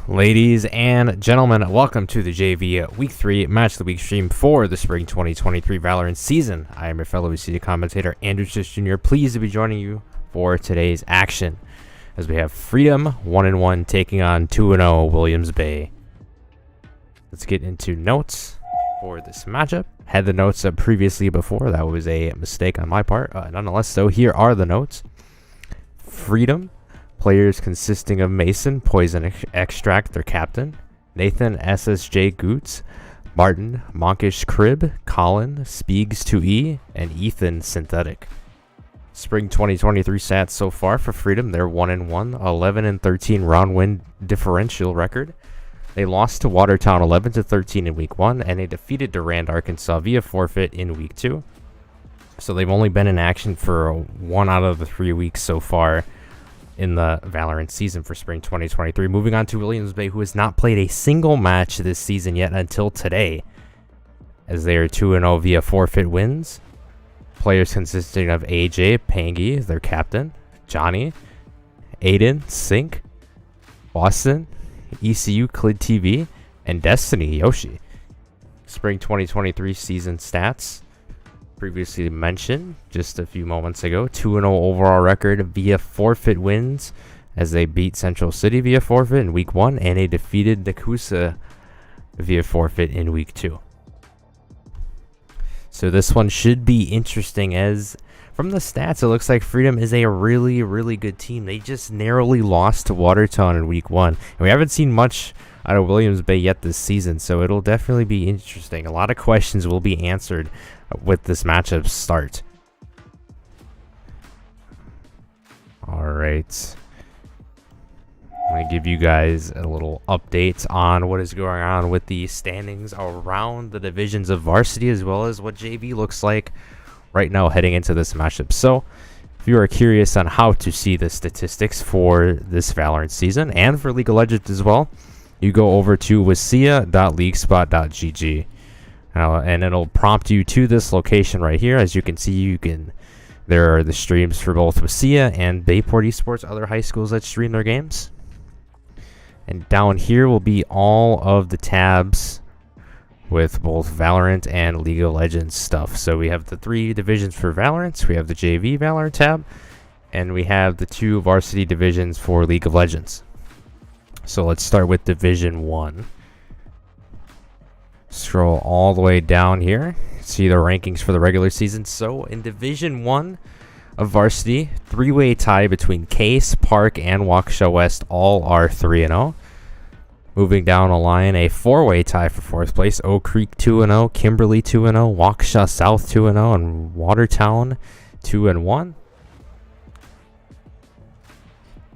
Ladies and gentlemen, welcome to the JV Week 3 Match of the Week stream for the Spring 2023 Valorant season. I am your fellow WIHSEA commentator, Czysz Jr., pleased to be joining you for today's action, as we have Freedom 1-1 taking on 2-0 Williams Bay. Let's get into notes for this matchup. Had the notes up previously before, that was a mistake on my part. Nonetheless, though, here are the notes. Freedom. Players consisting of Mason, Poison Extract, their captain, Nathan, SSJ Goots, Martin, Monkish Crib, Colin, Speegs 2E, and Ethan, Synthetic. Spring 2023 stats so far for Freedom, they're 1-1, 11-13 round win differential record. They lost to Watertown 11-13 in Week 1, and they defeated Durand, Arkansas via forfeit in Week 2. So they've only been in action for 1 out of the 3 weeks so far in the Valorant season for Spring 2023. Moving on to Williams Bay, who has not played a single match this season yet until today, as they are 2-0 via forfeit wins. Players consisting of AJ, Pangy, their captain, Johnny, Aiden, Sync, Boston, ECU, Clid TV, and Destiny, Yoshi. Spring 2023 season stats. Previously mentioned just a few moments ago, 2-0 overall record via forfeit wins, as they beat Central City via forfeit in Week 1, and they defeated Nekoosa via forfeit in Week 2. So this one should be interesting, as from the stats, it looks like Freedom is a really good team. They just narrowly lost to Watertown in Week 1, and we haven't seen much out of Williams Bay yet this season, so it'll definitely be interesting. A lot of questions will be answered with this matchup start. Alright, I'm going to give you guys a little update on what is going on with the standings around the divisions of varsity, as well as what JV looks like right now heading into this matchup. So if you are curious on how to see the statistics for this Valorant season and for League of Legends as well, you go over to WIHSEA.leaguespot.gg. And it'll prompt you to this location right here. As you can see, there are the streams for both WIHSEA and Bayport Esports, other high schools that stream their games. And down here will be all of the tabs with both Valorant and League of Legends stuff. So we have the 3 divisions for Valorant, we have the JV Valorant tab, and we have the 2 varsity divisions for League of Legends. So let's start with Division 1. Scroll all the way down here, see the rankings for the regular season. So in Division 1 of varsity, 3-way tie between Case, Park, and Waukesha West. All are 3-0. Moving down the line, a 4-way tie for 4th place. Oak Creek 2-0, Kimberly 2-0, Waukesha South 2-0, and Watertown 2-1.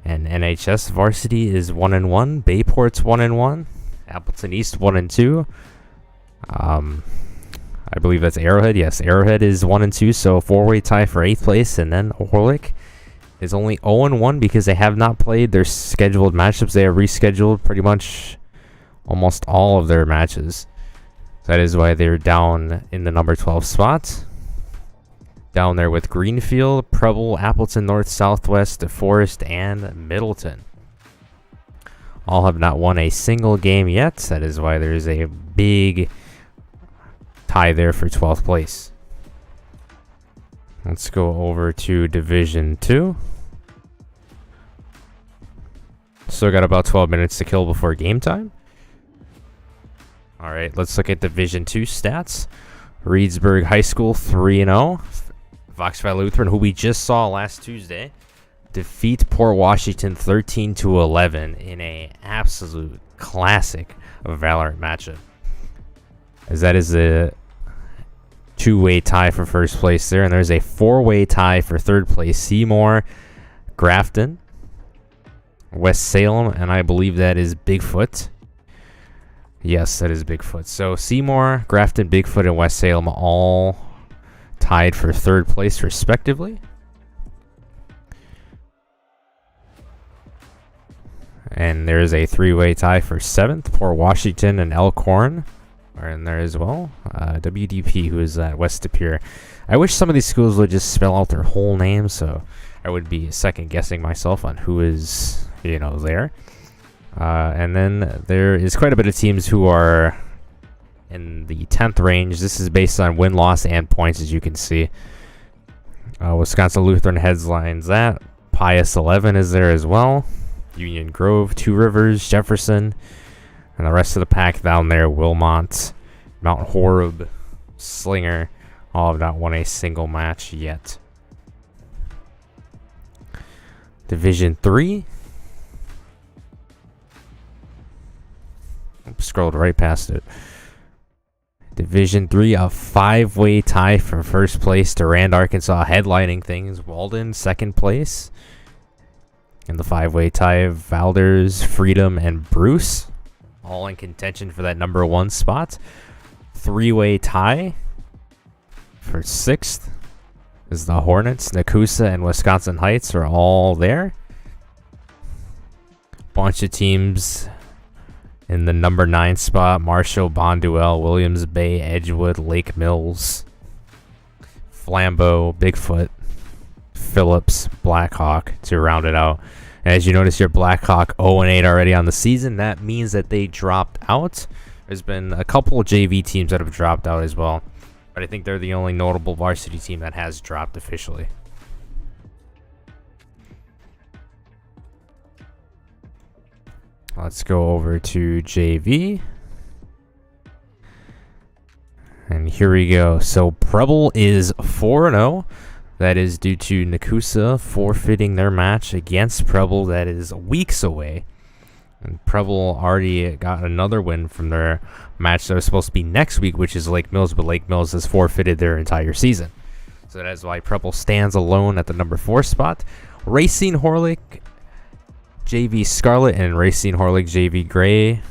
And NHS varsity is 1-1. Bayport's 1-1. Appleton East 1-2. I believe that's Arrowhead. Yes, Arrowhead is 1-2, so a 4-way tie for 8th place. And then Orlick is only 0-1 because they have not played their scheduled matchups. They have rescheduled pretty much almost all of their matches. That is why they're down in the number 12 spot. Down there with Greenfield, Preble, Appleton North, Southwest, DeForest, and Middleton. All have not won a single game yet. That is why there's a big tie there for 12th place. Let's go over to Division 2. Still got about 12 minutes to kill before game time. Alright, let's look at Division 2 stats. Reedsburg High School 3-0. Fox Valley Lutheran, who we just saw last Tuesday, defeat Port Washington 13-11 in a absolute classic of Valorant matchup, as that is a 2-way tie for 1st place there, and there's a 4-way tie for 3rd place. Seymour, Grafton, West Salem, and I believe that is Bigfoot. Yes, that is Bigfoot. So Seymour, Grafton, Bigfoot, and West Salem all tied for 3rd place respectively. And there's a 3-way tie for 7th. Port Washington and Elkhorn are in there as well. WDP, who is at West De Pere. I wish some of these schools would just spell out their whole name, so I would be second guessing myself on who is, there. And then there is quite a bit of teams who are in the 10th range. This is based on win-loss and points, as you can see. Wisconsin Lutheran headlines that. Pius 11 is there as well. Union Grove, Two Rivers, Jefferson, and the rest of the pack down there. Wilmot, Mount Horeb, Slinger, all have not won a single match yet. Division 3. Scrolled right past it. Division 3, a 5-way tie for first place. Durand, Arkansas headlining things. Walden, second place. And the 5-way tie, Valders, Freedom, and Bruce, all in contention for that number 1 spot. 3-way tie for 6th is the Hornets. Nekoosa and Wisconsin Heights are all there. Bunch of teams in the number 9 spot. Marshall, Bonduel, Williams Bay, Edgewood, Lake Mills, Flambeau, Bigfoot, Phillips, Blackhawk to round it out. As you notice, your Blackhawk 0-8 already on the season. That means that they dropped out. There's been a couple of JV teams that have dropped out as well, but I think they're the only notable varsity team that has dropped officially. Let's go over to JV. And here we go. So Preble is 4-0. That is due to Nekoosa forfeiting their match against Preble that is weeks away. And Preble already got another win from their match that was supposed to be next week, which is Lake Mills, but Lake Mills has forfeited their entire season. So that is why Preble stands alone at the number 4 spot. Racine Horlick, JV Scarlet, and Racine Horlick JV Gray,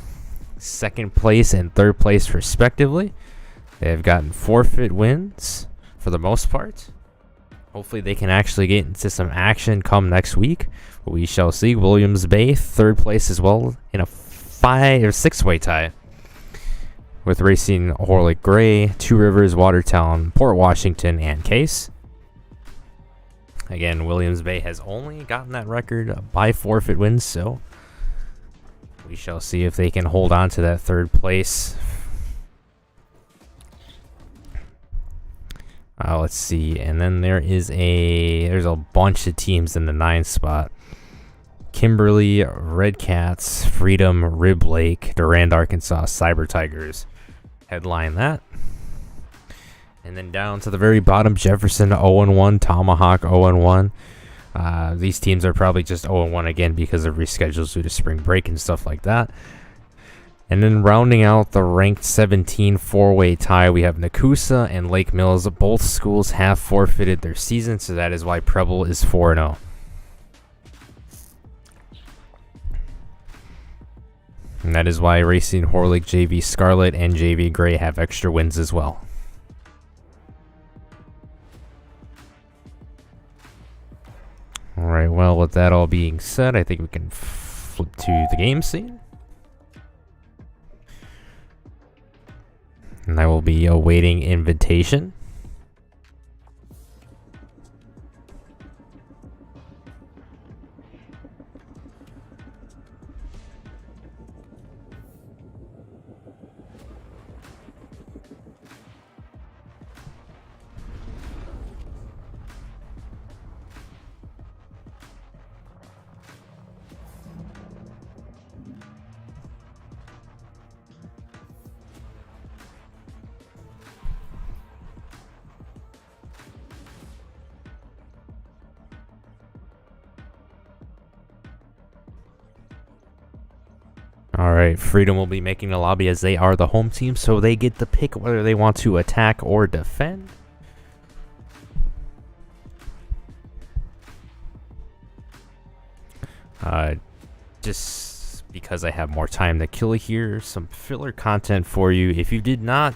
second place and third place respectively. They have gotten forfeit wins for the most part. Hopefully they can actually get into some action come next week. We shall see. Williams Bay, third place as well in a 5 or 6-way tie with Racine Horlick Gray, Two Rivers, Watertown, Port Washington, and Case. Again, Williams Bay has only gotten that record by forfeit wins, so we shall see if they can hold on to that third place. Let's see, and then there's a bunch of teams in the 9th spot. Kimberly, Red Cats, Freedom, Rib Lake, Durand, Arkansas, Cyber Tigers headline that. And then down to the very bottom, Jefferson 0-1, Tomahawk 0-1. These teams are probably just 0-1 again because of reschedules due to spring break and stuff like that. And then rounding out the ranked 17 4-way tie, we have Nekoosa and Lake Mills. Both schools have forfeited their season, so that is why Preble is 4-0. And that is why Racine Horlick, JV Scarlet, and JV Gray have extra wins as well. Alright, well, with that all being said, I think we can flip to the game scene. And I will be awaiting invitation. Alright, Freedom will be making the lobby as they are the home team, so they get to pick whether they want to attack or defend. Just because I have more time to kill here, some filler content for you. If you did not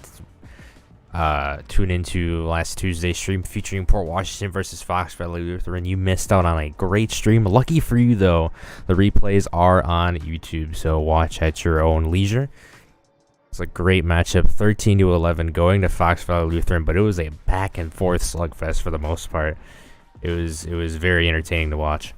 tune into last Tuesday's stream featuring Port Washington versus Fox Valley Lutheran, you missed out on a great stream. Lucky for you, though, the replays are on YouTube, so watch at your own leisure. It's a great matchup, 13-11, going to Fox Valley Lutheran, but it was a back and forth slugfest for the most part. It was very entertaining to watch.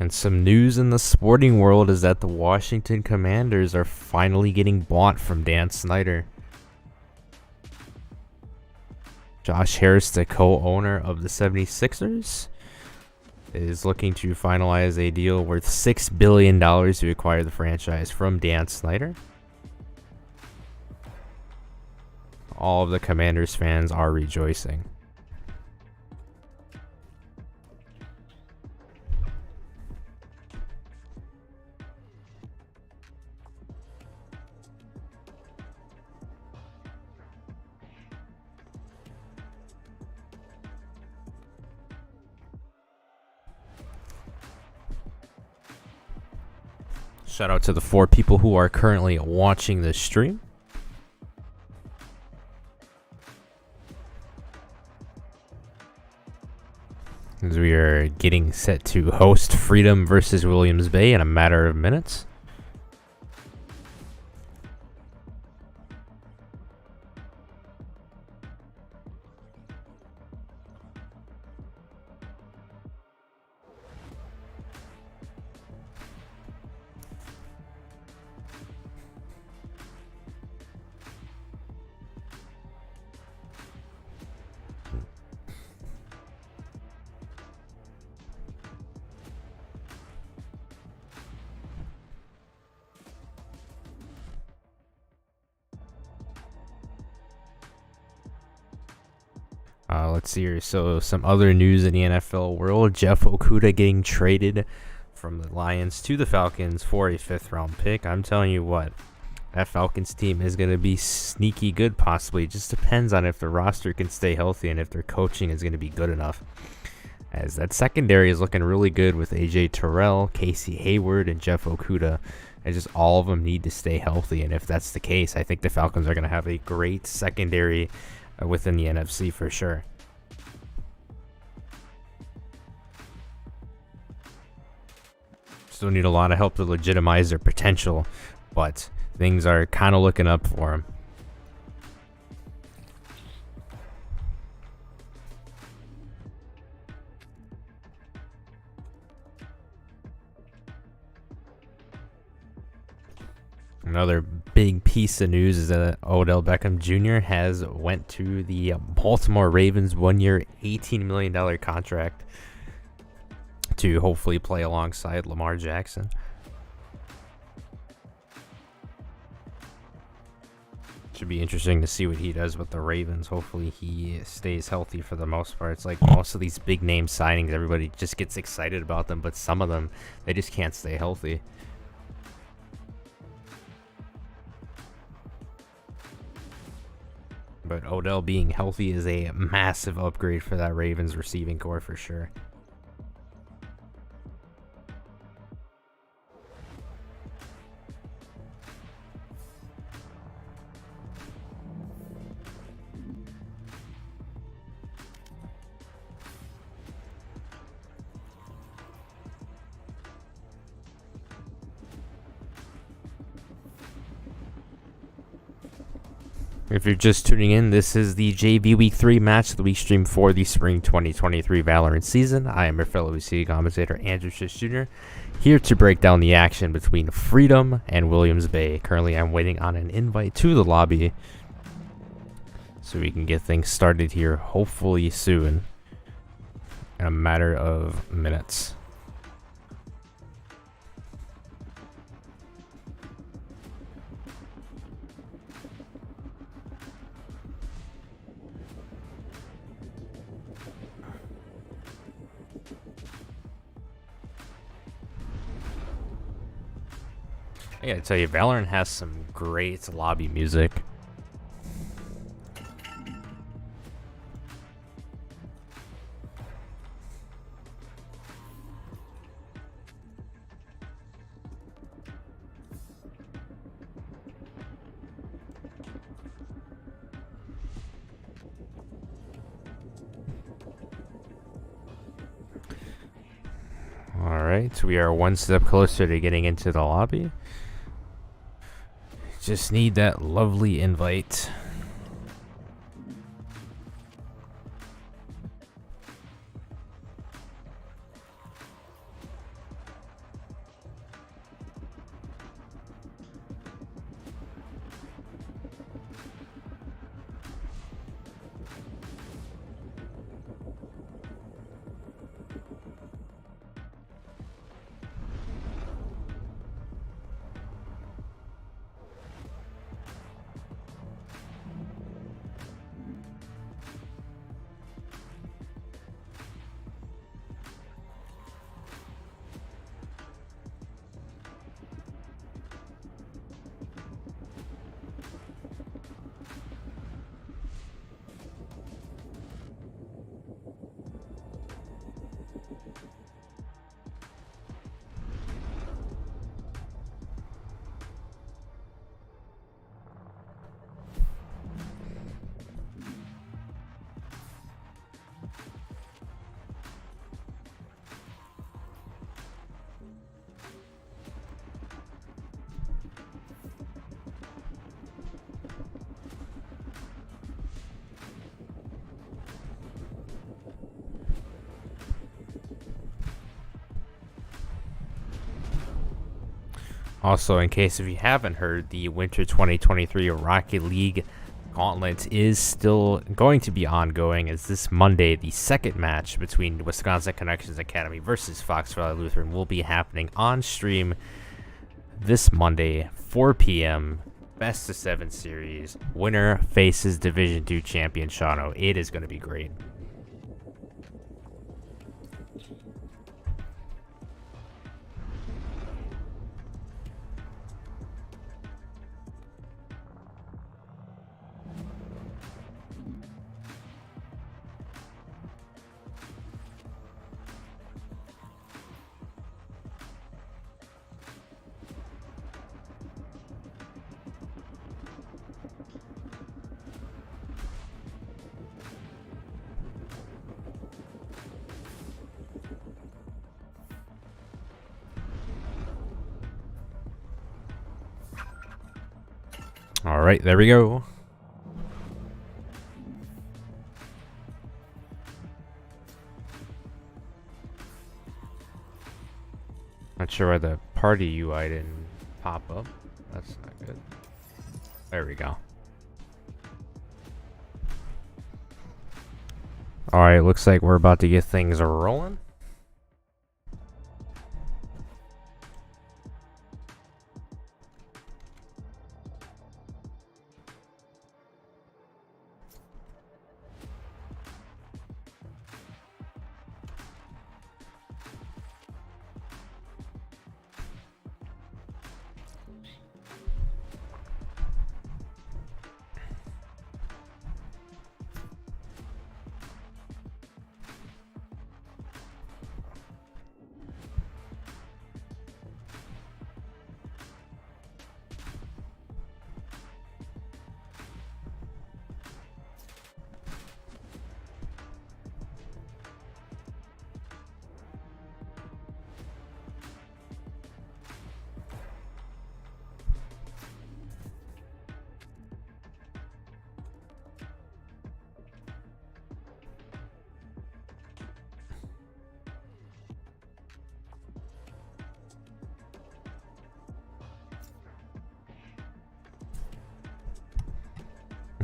And some news in the sporting world is that the Washington Commanders are finally getting bought from Dan Snyder. Josh Harris, the co-owner of the 76ers, is looking to finalize a deal worth $6 billion to acquire the franchise from Dan Snyder. All of the Commanders fans are rejoicing. Shout out to the 4 people who are currently watching this stream. As we are getting set to host Freedom versus Williams Bay in a matter of minutes. Let's see here. So some other news in the NFL world. Jeff Okudah getting traded from the Lions to the Falcons for a 5th round pick. I'm telling you what, that Falcons team is going to be sneaky good possibly. It just depends on if the roster can stay healthy and if their coaching is going to be good enough. As that secondary is looking really good with AJ Terrell, Casey Hayward, and Jeff Okudah. And just all of them need to stay healthy. And if that's the case, I think the Falcons are going to have a great secondary within the NFC for sure. Still need a lot of help to legitimize their potential, but things are kind of looking up for them. Another big piece of news is that Odell Beckham Jr. has went to the Baltimore Ravens 1-year, $18 million contract to hopefully play alongside Lamar Jackson. Should be interesting to see what he does with the Ravens. Hopefully he stays healthy for the most part. It's like most of these big name signings, everybody just gets excited about them, but some of them, they just can't stay healthy. But Odell being healthy is a massive upgrade for that Ravens receiving core for sure. If you're just tuning in, this is the JV Week 3 match of the week stream for the Spring 2023 Valorant season. I am your fellow WIHSEA commentator, Czysz Jr., here to break down the action between Freedom and Williams Bay. Currently, I'm waiting on an invite to the lobby so we can get things started here, hopefully soon, in a matter of minutes. I gotta tell you, Valorant has some great lobby music. Alright, we are one step closer to getting into the lobby. Just need that lovely invite. Also, in case if you haven't heard, the Winter 2023 Rocket League Gauntlet is still going to be ongoing, as this Monday, the second match between Wisconsin Connections Academy versus Fox Valley Lutheran will be happening on stream this Monday, 4 p.m. Best of 7 series. Winner faces Division II champion Shawano. It is going to be great. All right, there we go. Not sure why the party UI didn't pop up. That's not good. There we go. All right, looks like we're about to get things rolling.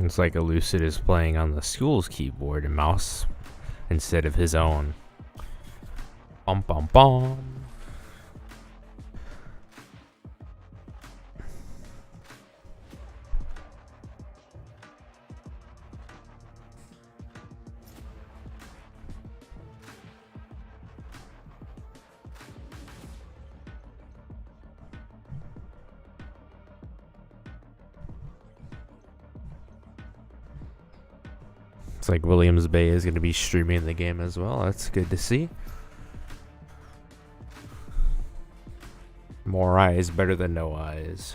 It's like Elucid is playing on the school's keyboard and mouse instead of his own. Bum bum bum. Looks like Williams Bay is going to be streaming the game as well. That's good to see. More eyes better than no eyes.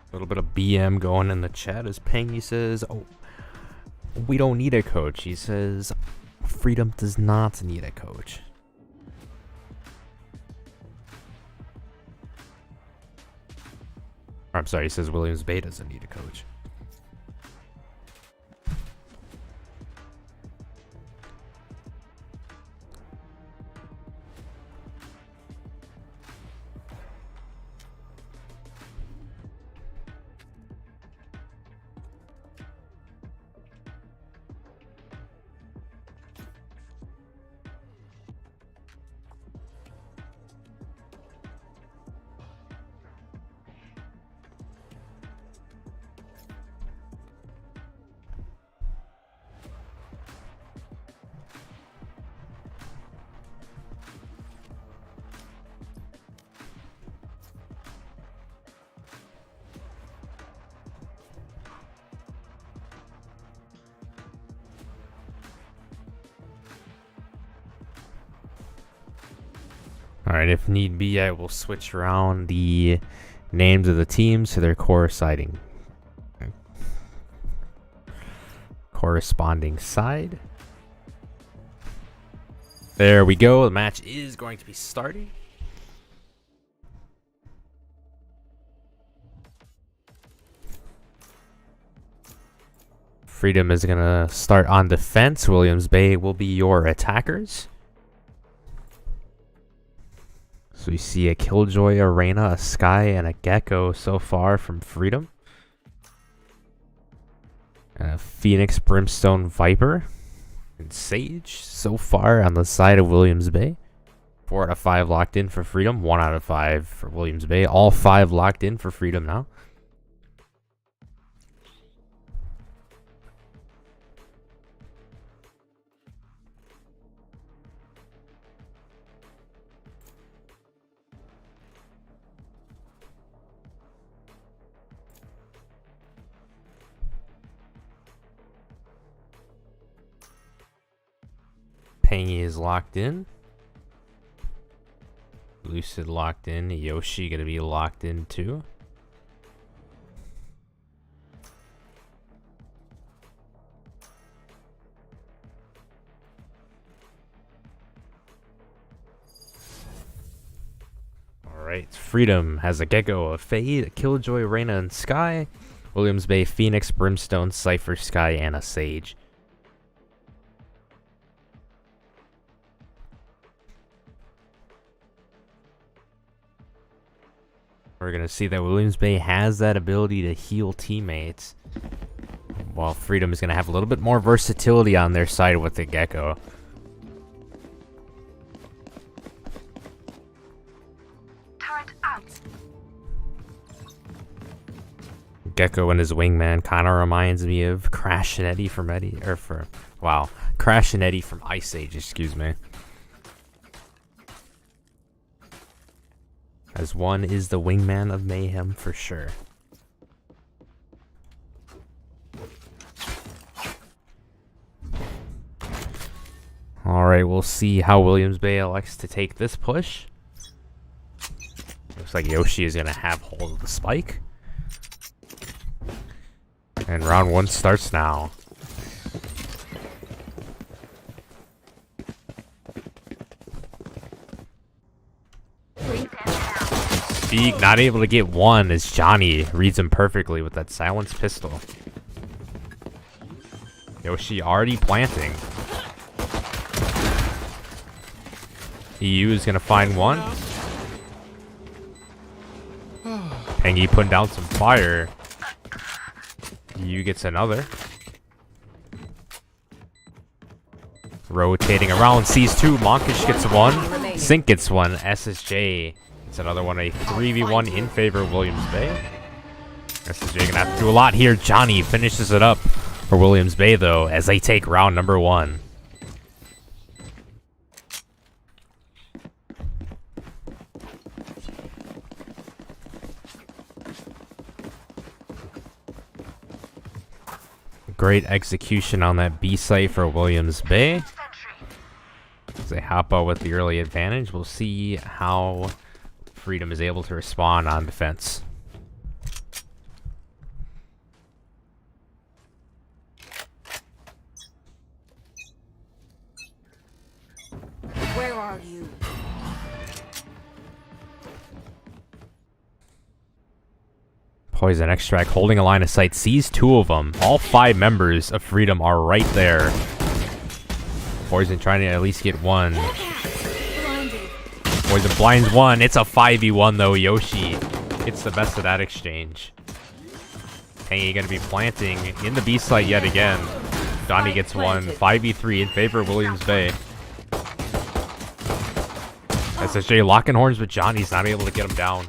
A little bit of BM going in the chat as Pengy says, "Oh, we don't need a coach." He says, "Freedom does not need a coach." Or, I'm sorry, he says Williams Bay doesn't need a coach. Alright, if need be, I will switch around the names of the teams to their corresponding side. There we go. The match is going to be starting. Freedom is going to start on defense. Williams Bay will be your attackers. So we see a Killjoy, a Reyna, a Sky, and a Gecko so far from Freedom. And a Phoenix, Brimstone, Viper, and Sage so far on the side of Williams Bay. 4 out of 5 locked in for Freedom. 1 out of 5 for Williams Bay. All 5 locked in for Freedom now. Pangy is locked in. Lucid locked in. Yoshi gonna be locked in too. Alright, Freedom has a Gecko, a Fade, a Killjoy, Reyna, and Sky. Williams Bay, Phoenix, Brimstone, Cypher, Sky, and a Sage. We're going to see that Williams Bay has that ability to heal teammates, while Freedom is going to have a little bit more versatility on their side with the Gecko. Turret out. Gecko and his wingman kind of reminds me of Crash and Eddie from Crash and Eddie from Ice Age, excuse me. As one is the wingman of mayhem for sure. Alright, we'll see how Williams Bay elects to take this push. Looks like Yoshi is going to have hold of the spike. And round 1 starts now. Speak not able to get one as Johnny reads him perfectly with that silenced pistol. Yoshi already planting. EU is gonna find one. Pangy putting down some fire. EU gets another. Rotating around, sees 2. Monkish gets 1. Sync gets 1. SSJ. It's another one, a 3v1 in favor of Williams Bay. SSJ gonna have to do a lot here. Johnny finishes it up for Williams Bay, though, as they take round number 1. Great execution on that B site for Williams Bay. As they hop out with the early advantage, we'll see how Freedom is able to respond on defense. Where are you? Poison Extract holding a line of sight, sees 2 of them. All 5 members of Freedom are right there. Poison trying to at least get 1. Poison blinds 1. It's a 5v1 though. Yoshi gets the best of that exchange. Pangy gonna be planting in the B site yet again. Donnie gets 1. 5v3 in favor of Williams Bay. SSJ locking horns with Johnny's not able to get him down.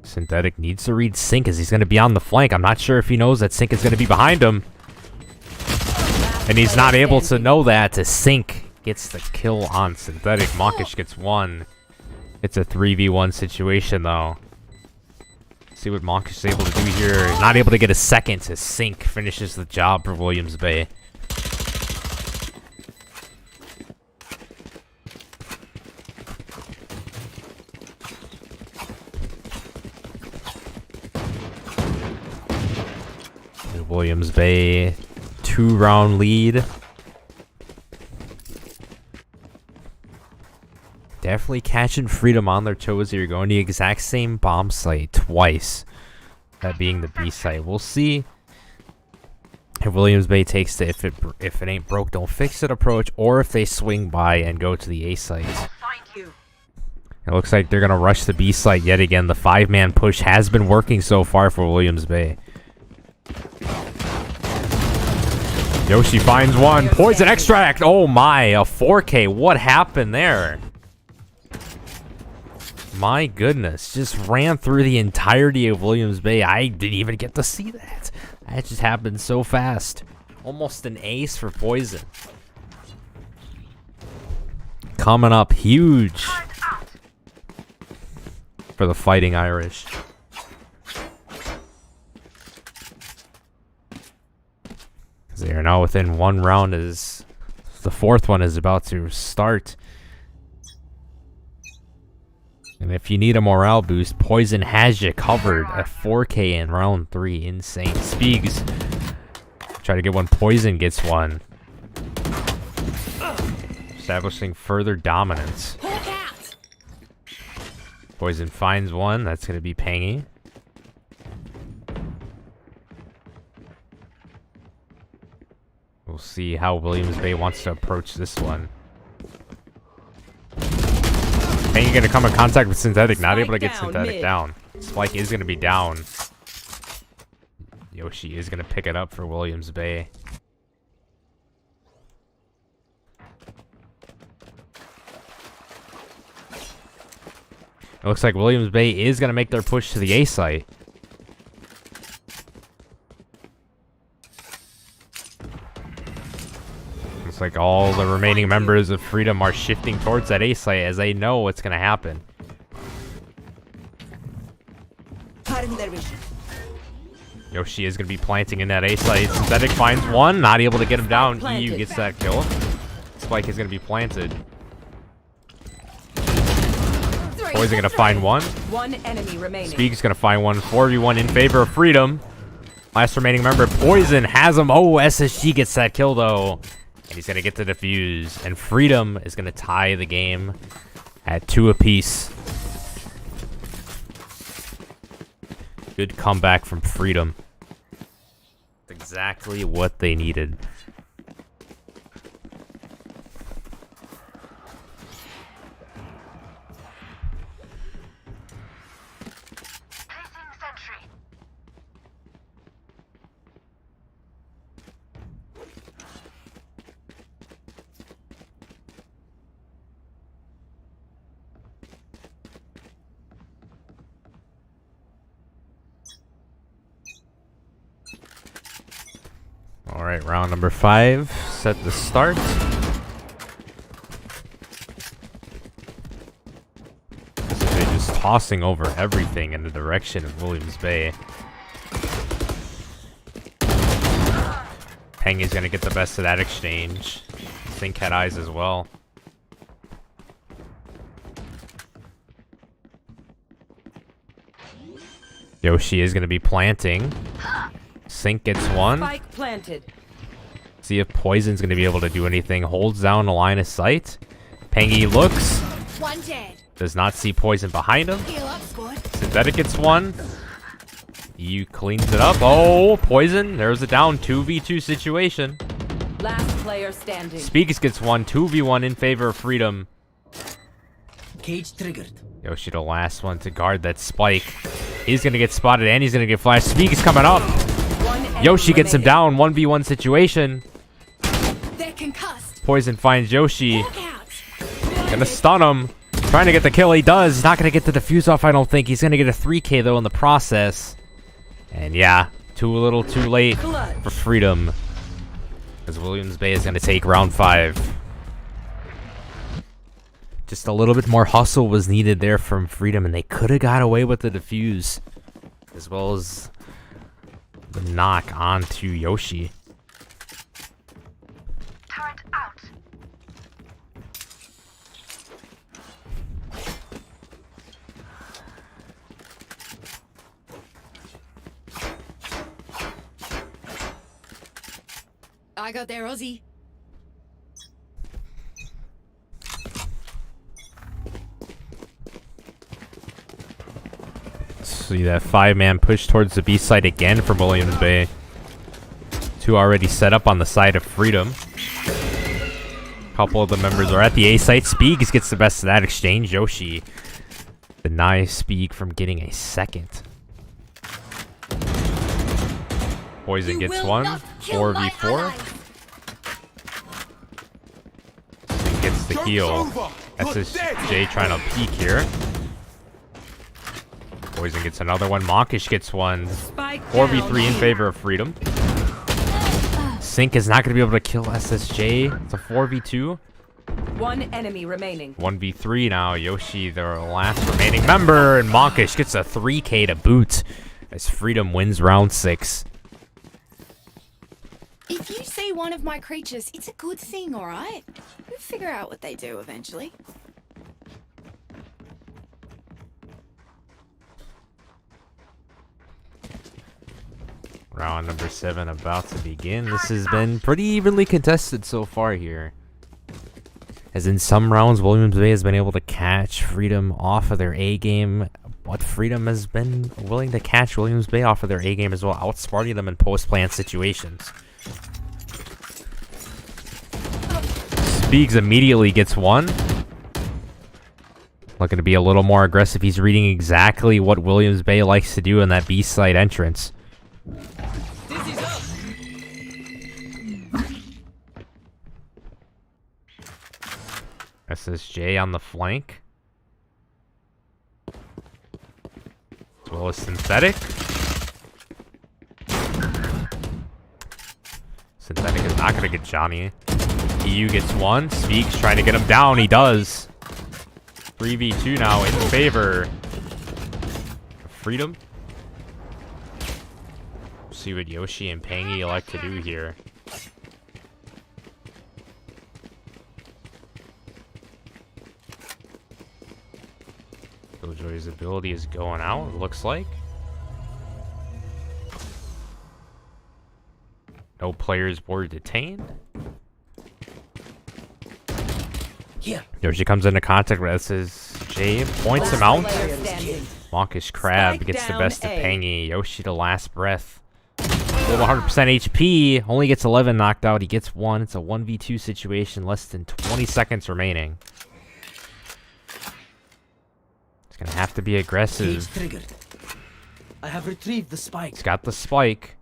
Synthetic needs to read Sync as he's going to be on the flank. I'm not sure if he knows that Sync is going to be behind him. And he's not able to know that as Sync gets the kill on Synthetic. Monkish gets 1. It's a 3v1 situation though. See what Monk is able to do here. Not able to get a second to Sync. Finishes the job for Williams Bay. Williams Bay, 2-round lead. Definitely catching Freedom on their toes here. Going to the exact same bomb site twice. That being the B site. We'll see if Williams Bay takes the if it ain't broke, don't fix it approach, or if they swing by and go to the A site. It looks like they're gonna rush the B site yet again. The 5-man push has been working so far for Williams Bay. Yoshi finds one. Poison extract. Oh my, a 4K. What happened there? My goodness, just ran through the entirety of Williams Bay. I didn't even get to see that. That just happened so fast. Almost an ace for Poison. Coming up huge for the Fighting Irish. They are now within 1 round as the 4th one is about to start. And if you need a morale boost, Poison has you covered. A 4K in round 3. Insane. Speegs try to get one. Poison gets one. Establishing further dominance. Poison finds one. That's going to be Pangy. We'll see how Williams Bay wants to approach this one. Pangy going to come in contact with Synthetic. Not able to get Synthetic down. Spike is going to be down. Yoshi is going to pick it up for Williams Bay. It looks like Williams Bay is going to make their push to the A site. Looks like all the remaining members of Freedom are shifting towards that A site as they know what's going to happen. Yoshi is going to be planting in that A site. Synthetic finds one, not able to get him down. EU gets that kill. Spike is going to be planted. Poison going to find one. One enemy remaining. Speak's going to find one. 4v1 in favor of Freedom. Last remaining member, Poison has him. Oh, SSG gets that kill though. And he's going to get the defuse. And Freedom is going to tie the game at 2 apiece. Good comeback from Freedom. Exactly what they needed. Alright, round number 5, set to start. SSJ just tossing over everything in the direction of Williams Bay. Peng is going to get the best of that exchange. Think had eyes as well. Yoshi is going to be planting. Sync gets one. Spike planted. See if Poison's going to be able to do anything. Holds down the line of sight. Pangy looks. One dead. Does not see Poison behind him. Heal up, squad. Synthetic gets one. EU cleans it up. Oh, Poison. There's a down 2v2 situation. Last player standing. Speaks gets one. 2v1 in favor of Freedom. Cage triggered. Yoshi the last one to guard that spike. He's going to get spotted and he's going to get flashed. Speaks coming up. Yoshi gets him down. 1v1 situation. They're concussed. Poison finds Yoshi. Gonna stun him. Trying to get the kill. He does. He's not gonna get the defuse off, I don't think. He's gonna get a 3K though in the process. And yeah, too little too late for Freedom. As Williams Bay is gonna take round 5. Just a little bit more hustle was needed there from Freedom, and they could have got away with the defuse. as well as the knock onto Yoshi. Turret out. I got there, Ozzy. See that 5-man push towards the B side again from Williams Bay. 2 already set up on the side of Freedom. Couple of the members are at the A site. Speaks gets the best of that exchange. Yoshi denies Speak from getting a second. Poison gets one. 4v4. Poison gets the heal. SSJ trying to peek here. Poison gets another one. Monkish gets one. 4v3 in favor of Freedom. Sync is not going to be able to kill SSJ. It's a 4v2. One enemy remaining. 1v3 now. Yoshi, their last remaining member. And Monkish gets a 3k to boot as Freedom wins round 6. If you see one of my creatures, it's a good thing, alright? We'll figure out what they do eventually. Round number 7 about to begin. This has been pretty evenly contested so far here. As in some rounds, Williams Bay has been able to catch Freedom off of their A game, but Freedom has been willing to catch Williams Bay off of their A game as well, outsmarting them in post-plant situations. Speaks immediately gets one. Looking to be a little more aggressive. He's reading exactly what Williams Bay likes to do in that B side entrance. SSJ on the flank. As well as Synthetic. Synthetic is not going to get Johnny. EU gets one. Speaks trying to get him down. He does. 3v2 now in favor of Freedom. See what Yoshi and Pangy like to do here. Killjoy's ability is going out, it looks like. No players were detained. Here. Yoshi comes into contact with SSJ, points him out. Standing. Monkish Crab Spike gets the down best of A. Pangy. Yoshi to last breath. With 100% HP, only gets 11 knocked out. He gets one. It's a 1v2 situation, less than 20 seconds remaining. It's going to have to be Cage aggressive. triggered. I have retrieved the spike. He's got the spike.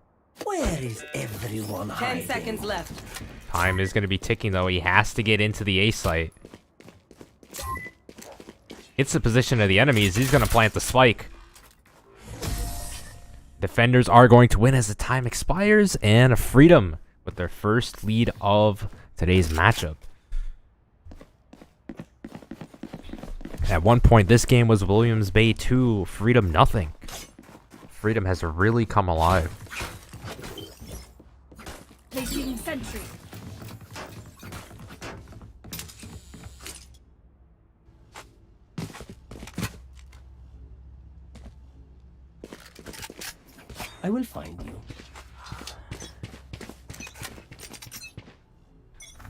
Where is everyone 10 hiding? seconds left. Time is going to be ticking, though. He has to get into the A site. Hits the position of the enemies. He's going to plant the spike. Defenders are going to win as the time expires, and Freedom with their first lead of today's matchup. At one point, this game was Williams Bay 2, Freedom nothing. Freedom has really come alive. Placing sentry. I will find you.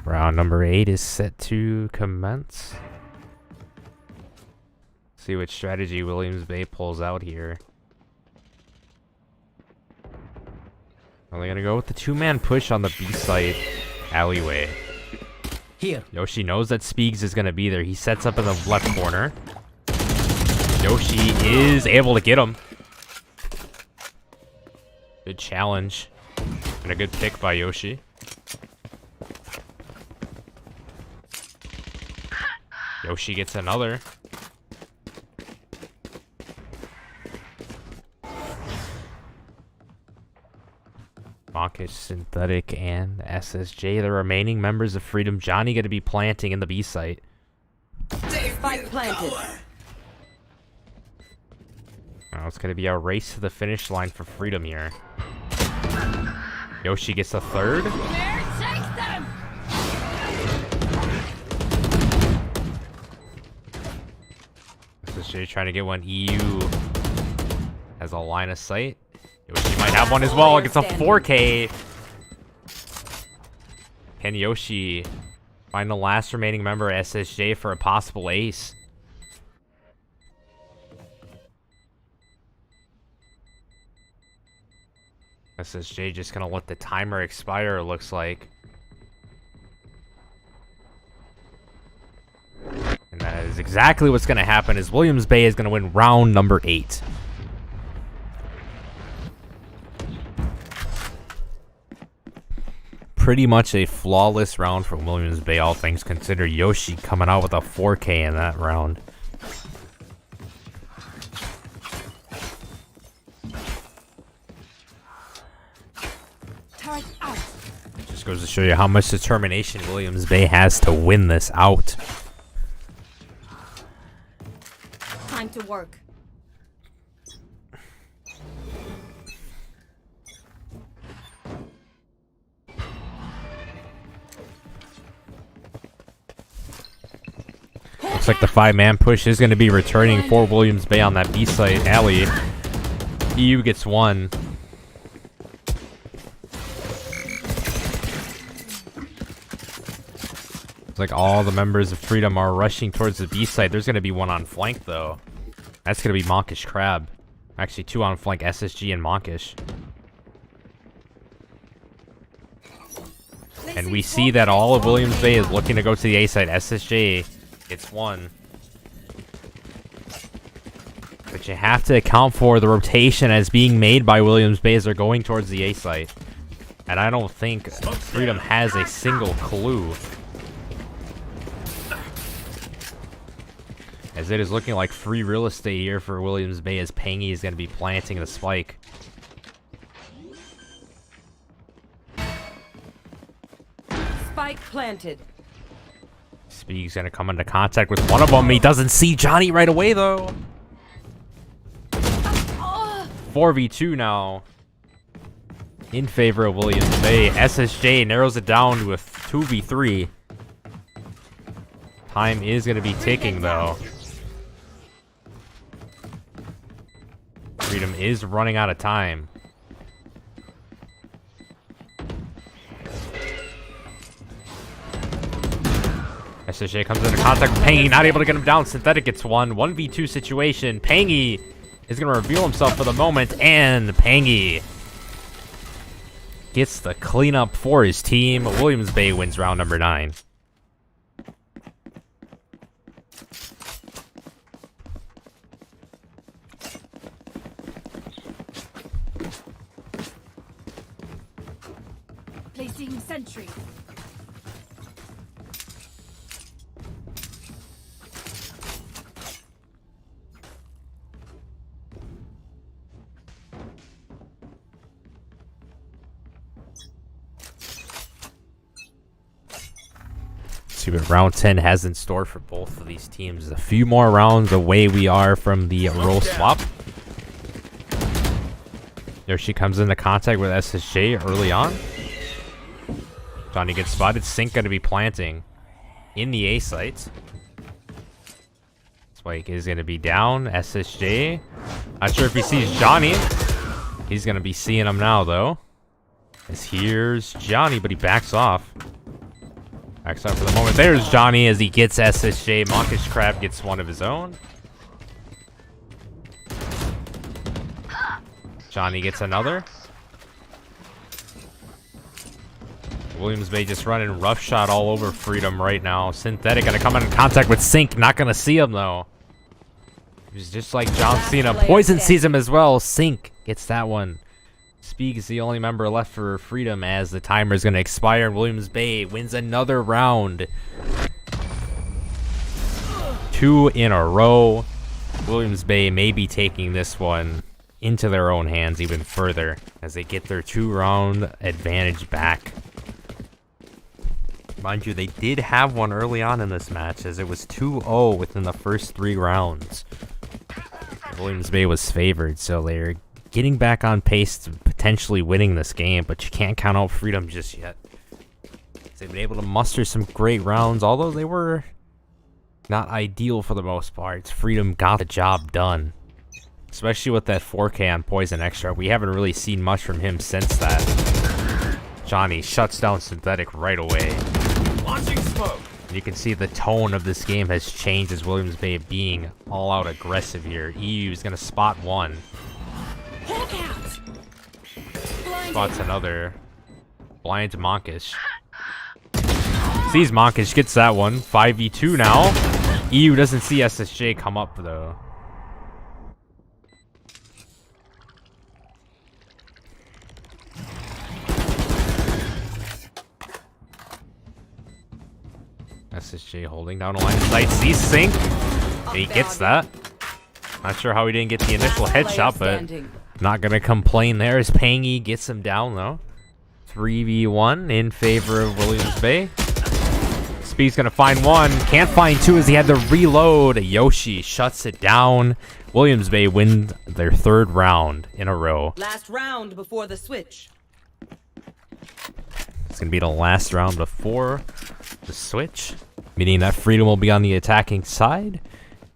Round number 8 is set to commence. See what strategy Williams Bay pulls out here. Are they gonna go with the 2-man push on the B site alleyway? Here. Yoshi knows that Speaks is gonna be there. He sets up in the left corner. Yoshi is able to get him. Good challenge. And a good pick by Yoshi. Yoshi gets another. Monkish, Synthetic, and SSJ, the remaining members of Freedom. Johnny going to be planting in the B site. Spike planted. Now it's going to be a race to the finish line for Freedom here. Yoshi gets a third. SSJ trying to get one. EU has a line of sight. Yoshi might have one as well. It gets a 4K. Can Yoshi find the last remaining member of SSJ for a possible ace? SSJ just gonna let the timer expire, it looks like. And that is exactly what's gonna happen, is Williams Bay is gonna win round number 8. Pretty much a flawless round for Williams Bay, all things considered. Yoshi coming out with a 4K in that round. Just goes to show you how much determination Williams Bay has to win this out. Time to work. Looks like the 5-man push is going to be returning for Williams Bay on that B site alley. EU gets one. Looks like all the members of Freedom are rushing towards the B site. There's going to be one on flank, though. That's going to be Monkish Crab. Actually, 2 on flank, SSG and Monkish. And we see that all of Williams Bay is looking to go to the A site. SSJ gets one. But you have to account for the rotation as being made by Williams Bay as they're going towards the A site. And I don't think Freedom has a single clue. As it is looking like free real estate here for Williams Bay, as Pangy is going to be planting the spike. Spike planted. Speeg's going to come into contact with one of them. He doesn't see Johnny right away, though. 4v2 now in favor of Williams Bay. SSJ narrows it down to a 2v3. Time is going to be ticking, though. Freedom is running out of time. SSJ comes into contact with Pangy, not able to get him down. Synthetic gets one. 1v2 situation. Pangy is going to reveal himself for the moment, and Pangy gets the cleanup for his team. Williams Bay wins round number 9. Placing sentry. See what round 10 has in store for both of these teams. A few more rounds away we are from the role swap. There she comes into contact with SSJ early on. Johnny gets spotted. Sync going to be planting in the A site. Spike is going to be down. SSJ. Not sure if he sees Johnny. He's going to be seeing him now, though. As here's Johnny, but he backs off. Backs off for the moment. There's Johnny as he gets SSJ. Monkish Crab gets one of his own. Johnny gets another. Williams Bay just running roughshod all over Freedom right now. Synthetic gonna come in contact with Sync. Not gonna see him though. He's just like John Cena. Poison sees him as well. Sync gets that one. Speak is the only member left for Freedom as the timer is gonna expire. And Williams Bay wins another round. 2 in a row. Williams Bay may be taking this one into their own hands even further as they get their 2-round advantage back. Mind you, they did have one early on in this match as it was 2-0 within the first 3 rounds. Williams Bay was favored, so they're getting back on pace to potentially winning this game, but you can't count out Freedom just yet. They've been able to muster some great rounds, although they were not ideal for the most part. Freedom got the job done, especially with that 4K on Poison Extra. We haven't really seen much from him since that. Johnny shuts down Synthetic right away. Launching smoke. You can see the tone of this game has changed as Williams Bay being all out aggressive here. EU is going to spot one. Hawk out. Spots another. Blind Monkish. Sees Monkish, gets that one. 5v2 now. EU doesn't see SSJ come up though. SSJ holding down a line of sight. Sees Sync. He gets that. Not sure how he didn't get the initial headshot, but not gonna complain there as Pangy gets him down though. 3v1 in favor of Williams Bay. Speed's gonna find one. Can't find two as he had to reload. Yoshi shuts it down. Williams Bay win their third round in a row. Last round before the switch. It's gonna be the last round before the switch, meaning that Freedom will be on the attacking side,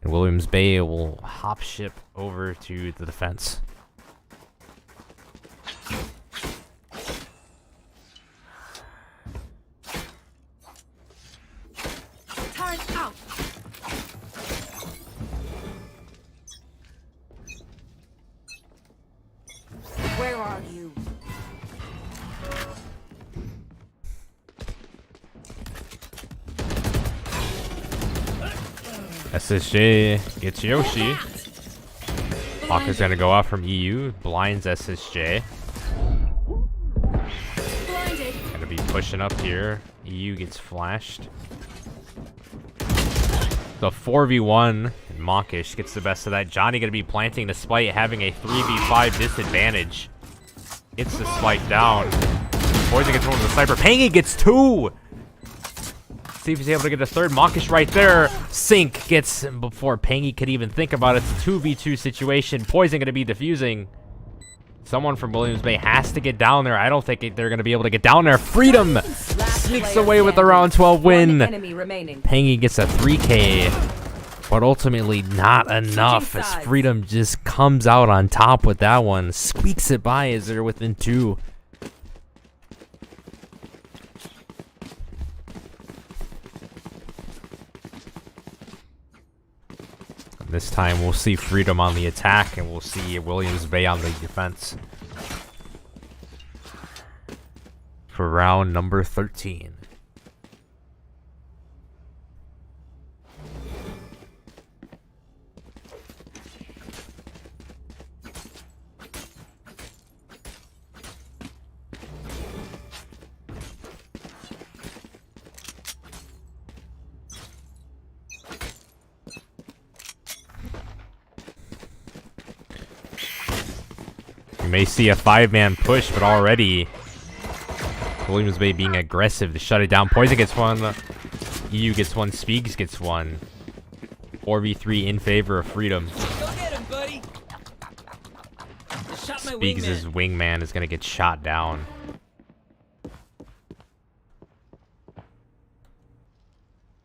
and Williams Bay will hop ship over to the defense. Turret out. Where are you? SSJ gets Yoshi. Hawker's gonna go out from EU, blinds SSJ. Blinded. Gonna be pushing up here. EU gets flashed. The 4v1, and Monkish gets the best of that. Johnny gonna be planting despite having a 3v5 disadvantage. Gets the spike down. Poison gets one with the sniper. Pangy gets two! See if he's able to get a third. Monkish right there. Sync gets him before Pangy could even think about it. It's a 2v2 situation. Poison gonna be defusing. Someone from Williams Bay has to get down there. I don't think they're gonna be able to get down there. Freedom sneaks away with the round 12 win. Enemy remaining. Pangy gets a 3K, but ultimately not enough as Freedom just comes out on top with that one. Squeaks it by as they're within two. This time we'll see Freedom on the attack and we'll see Williams Bay on the defense. For round number 13. You may see a 5-man push, but already Williams Bay being aggressive to shut it down. Poison gets one. EU gets one. Speaks gets one. 4v3 in favor of Freedom. Go get him, buddy. Shot my Speaks' wingman is going to get shot down.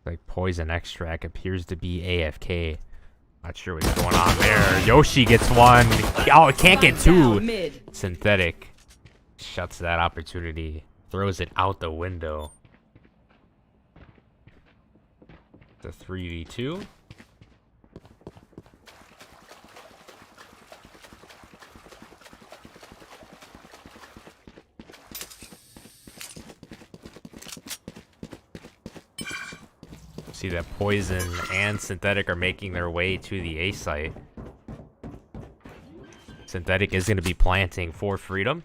Like Poison Extract appears to be AFK. Not sure what's going on there. Yoshi gets one. Oh, it can't get two. Mid. Synthetic shuts that opportunity. Throws it out the window. The 3v2. See that Poison and Synthetic are making their way to the A site. Synthetic is going to be planting for Freedom.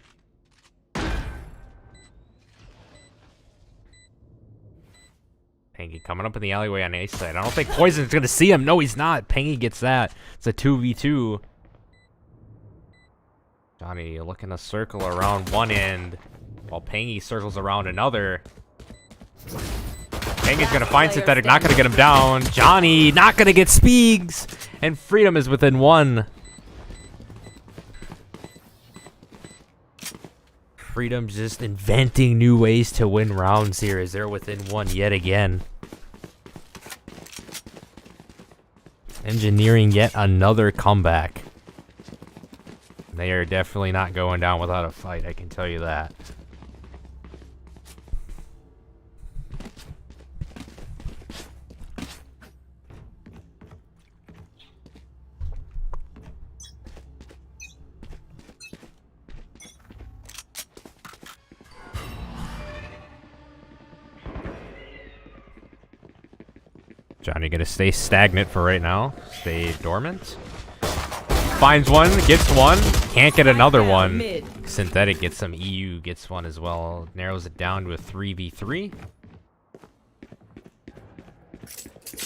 Pangy coming up in the alleyway on A side. I don't think Poison's going to see him. No, he's not. Pangy gets that. It's a 2v2. Johnny looking to circle around one end while Pangy circles around another. Pangy's going to find Synthetic, not going to get him down. Johnny not going to get Speegs. And Freedom is within one. Freedom just inventing new ways to win rounds here as they're within one yet again. Engineering yet another comeback. They are definitely not going down without a fight, I can tell you that. Johnny gonna stay stagnant for right now. Stay dormant. Finds one, gets one, can't get another one. Mid. Synthetic gets some, EU gets one as well. Narrows it down to a 3v3.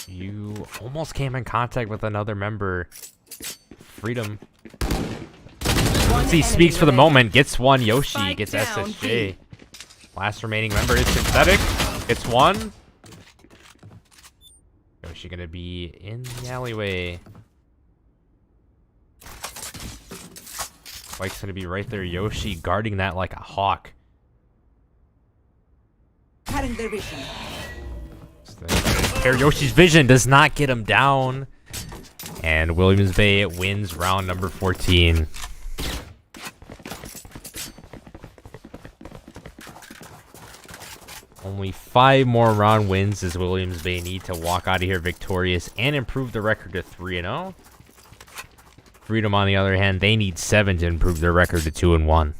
You almost came in contact with another member. Freedom. Let's see, speaks for the moment, gets one. Yoshi Spike gets down, SSJ. Last remaining member is Synthetic. Gets one. Yoshi gonna be in the alleyway. Spike's gonna be right there. Yoshi guarding that like a hawk. Cutting their vision. Here, Yoshi's vision does not get him down. And Williams Bay wins round number 14. Only 5 more round wins does Williams Bay need to walk out of here victorious and improve the record to 3-0. Freedom, on the other hand, they need 7 to improve their record to 2-1.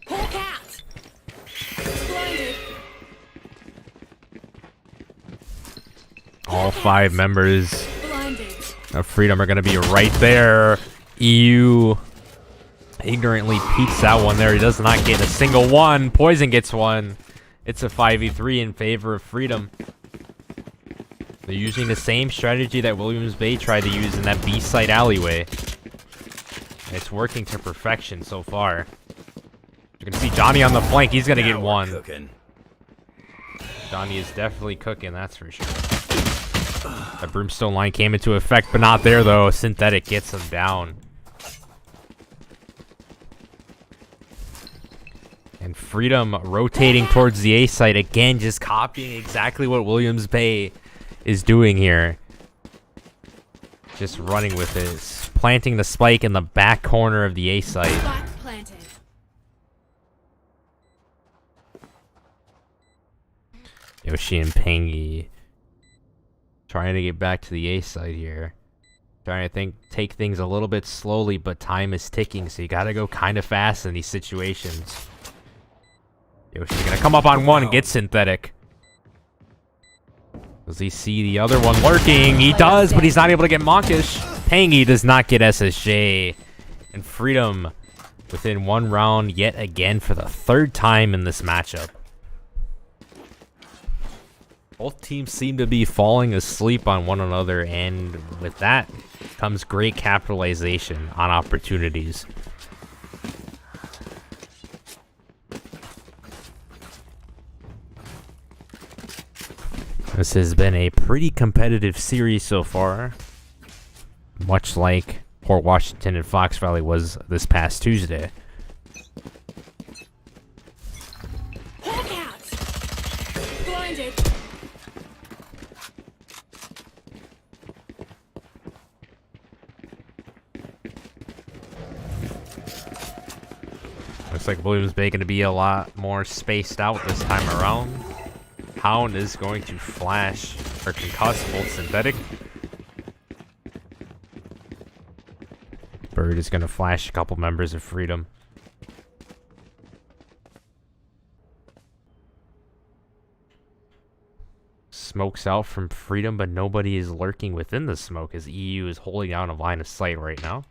Hawk out! Blinded. All 5 members Blinded. of Freedom are going to be right there. EU ignorantly peeks that one there. He does not get a single one. Poison gets one. It's a 5v3 in favor of Freedom. They're using the same strategy that Williams Bay tried to use in that B-side alleyway. And it's working to perfection so far. You can see Johnny on the flank. He's going to get one. Cooking. Johnny is definitely cooking, that's for sure. That brimstone line came into effect, but not there, though. Synthetic gets him down. And Freedom rotating towards the A site again, just copying exactly what Williams Bay is doing here. Just running with this. Planting the spike in the back corner of the A site. Spike planted. Yoshi and Pangy trying to get back to the A side here. Trying to take things a little bit slowly, but time is ticking, so you gotta go kind of fast in these situations. Yoshi's gonna come up on one and get Synthetic. Does he see the other one lurking? He does, but he's not able to get Monkish. Pangy does not get SSJ. And Freedom within 1 round yet again for the 3rd time in this matchup. Both teams seem to be falling asleep on one another, and with that comes great capitalization on opportunities. This has been a pretty competitive series so far, much like Port Washington and Fox Valley was this past Tuesday. Hawk out! Blinded. Looks like Williams Bay going to be a lot more spaced out this time around. Hound is going to flash or concuss both Synthetic. Bird is going to flash a couple members of Freedom. Smoke's out from Freedom, but nobody is lurking within the smoke as EU is holding down a line of sight right now.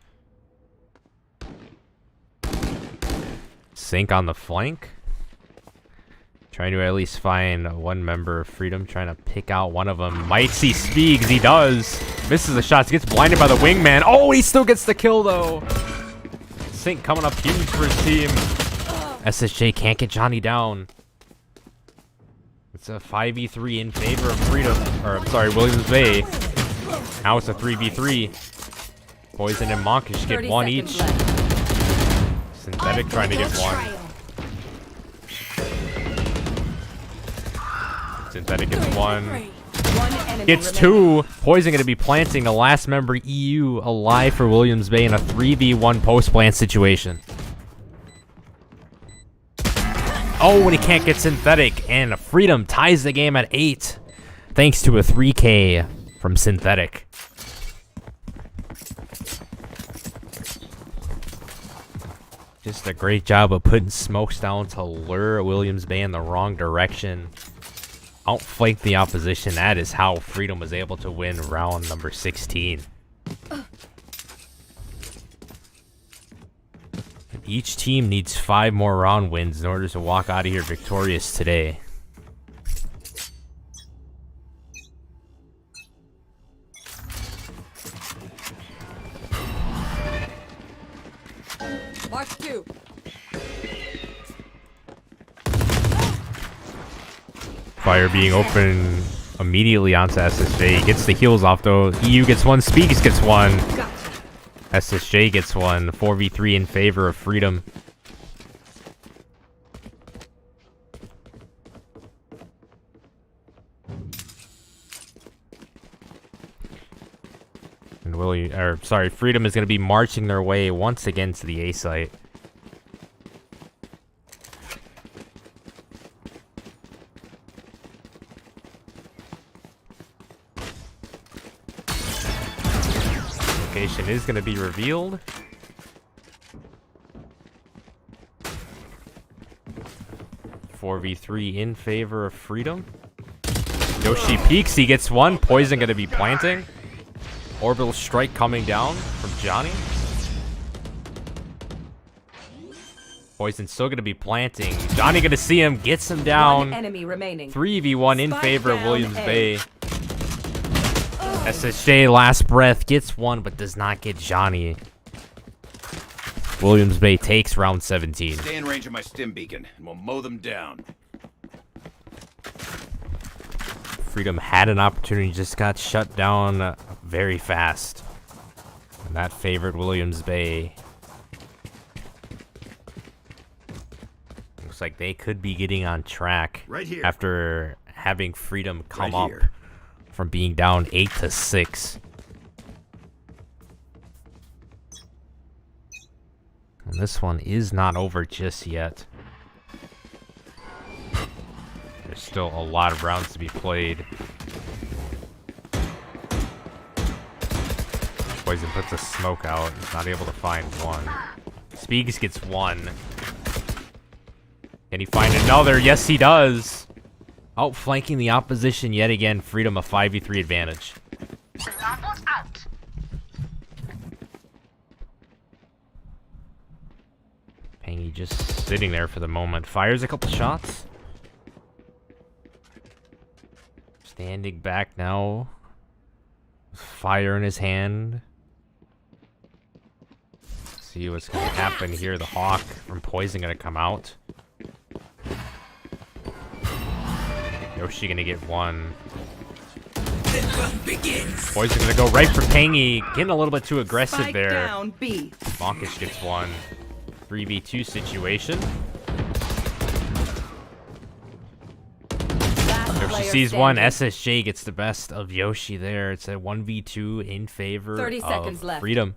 Sync on the flank. Trying to at least find one member of Freedom. Trying to pick out one of them. Might see Speaks. He does. Misses the shots. Gets blinded by the wingman. Oh, he still gets the kill, though. Sync coming up huge for his team. SSJ can't get Johnny down. It's a 5v3 in favor of Freedom. Or, I'm sorry, Williams Bay. Now it's a 3v3. Poison and Monkish get 1 each. Synthetic trying to get 1. Synthetic gets 1. Gets 2. Poison going to be planting the last member EU alive for Williams Bay in a 3v1 post-plant situation. Oh, and he can't get Synthetic, and Freedom ties the game at 8 thanks to a 3K from Synthetic. Just a great job of putting smokes down to lure Williams Bay in the wrong direction. Outflank the opposition. That is how Freedom was able to win round number 16. Each team needs 5 more round wins in order to walk out of here victorious today. Mark 2. Fire being open immediately onto SSJ. He gets the heals off though. EU gets 1. Speaks gets 1. Gotcha. SSJ gets 1. 4v3 in favor of Freedom. And Freedom is going to be marching their way once again to the A site. Location is going to be revealed. .4v3 in favor of Freedom. Yoshi peeks. He gets 1. Poison going to be planting. Orbital strike coming down from Johnny. Poison's still going to be planting. Johnny going to see him. Gets him down. 1 enemy remaining. 3v1 in Spike favor of down Williams A. Bay. SSJ last breath gets 1 but does not get Johnny. Williams Bay takes round 17. Stay in range of my stim beacon and we'll mow them down. Freedom had an opportunity, just got shut down very fast. And that favored Williams Bay. Looks like they could be getting on track Right here. after having Freedom come Right up here. from being down 8-6. And this one is not over just yet. There's still a lot of rounds to be played. Poison puts a smoke out. He's not able to find 1. Speaks gets 1. Can he find another? Yes, he does. Outflanking the opposition yet again. Freedom a 5v3 advantage. Pangy just sitting there for the moment. Fires a couple shots. Standing back now. Fire in his hand. See what's going to happen here. The Hawk from Poison going to come out. Yoshi going to get 1. Poison going to go right for Pangy. Getting a little bit too aggressive Spike there. down B. Monkish gets 1. 3v2 situation. Yoshi sees 1. SSJ gets the best of Yoshi there. It's a 1v2 in favor 30 of seconds left. Freedom.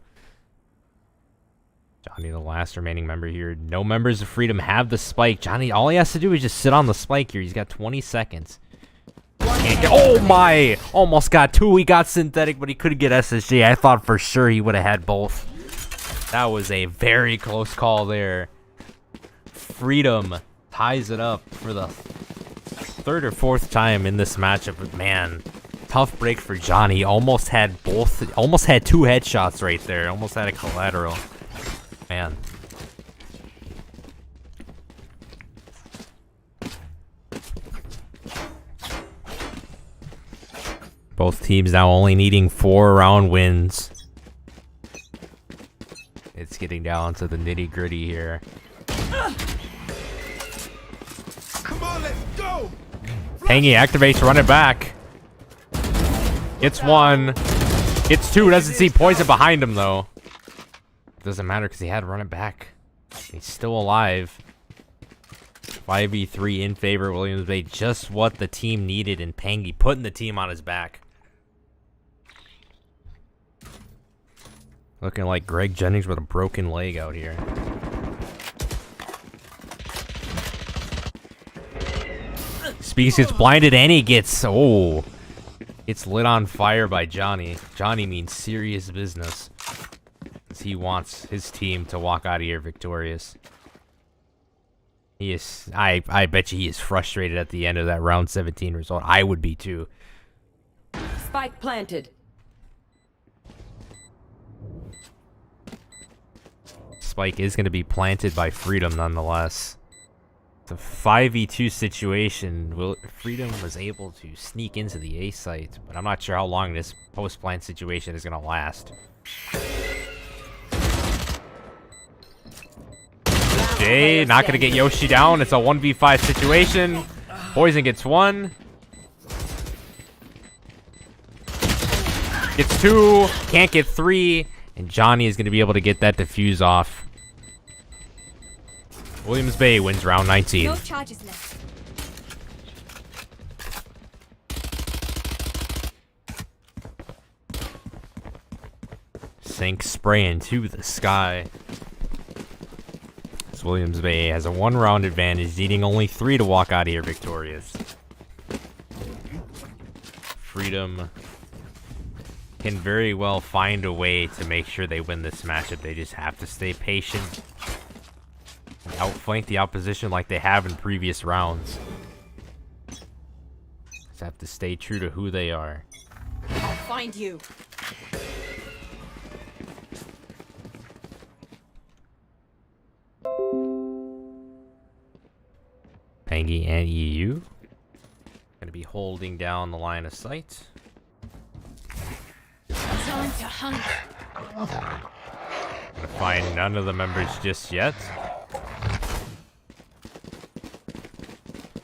Johnny, the last remaining member here. No members of Freedom have the spike. Johnny, all he has to do is just sit on the spike here. He's got 20 seconds. Can't get, oh my! Almost got 2. He got Synthetic, but he couldn't get SSJ. I thought for sure he would have had both. That was a very close call there. Freedom ties it up for the 3rd or 4th time in this matchup. But man, tough break for Johnny. Almost had 2 headshots right there. Almost had a collateral. Man. Both teams now only needing 4 round wins. It's getting down to the nitty-gritty here. Pangy activates, run it back. Gets one. Gets two. Doesn't see poison behind him, though. Doesn't matter because he had to run it back. He's still alive. 5v3 in favor of Williams Bay. Just what the team needed, and Pangy putting the team on his back. Looking like Greg Jennings with a broken leg out here. Speaks gets blinded and he gets, oh, gets lit on fire by Johnny. Johnny means serious business. He wants his team to walk out of here victorious. He is, I bet you he is frustrated at the end of that round 17 result. I would be too. Spike planted. Spike is going to be planted by Freedom nonetheless. It's a 5v2 situation. Freedom was able to sneak into the A site, but I'm not sure how long this post-plant situation is going to last. Jay not going to get Yoshi down. It's a 1v5 situation. Poison gets one. Gets two. Can't get three. And Johnny is going to be able to get that defuse off. Williams Bay wins round 19. No charges left. Sink spray into the sky. As Williams Bay has a 1-round advantage, needing only 3 to walk out of here victorious. Freedom can very well find a way to make sure they win this matchup. They just have to stay patient. Outflank the opposition like they have in previous rounds. Just have to stay true to who they are. I'll find you. Pangy and EU gonna be holding down the line of sight. Time to hunt. Gonna find none of the members just yet.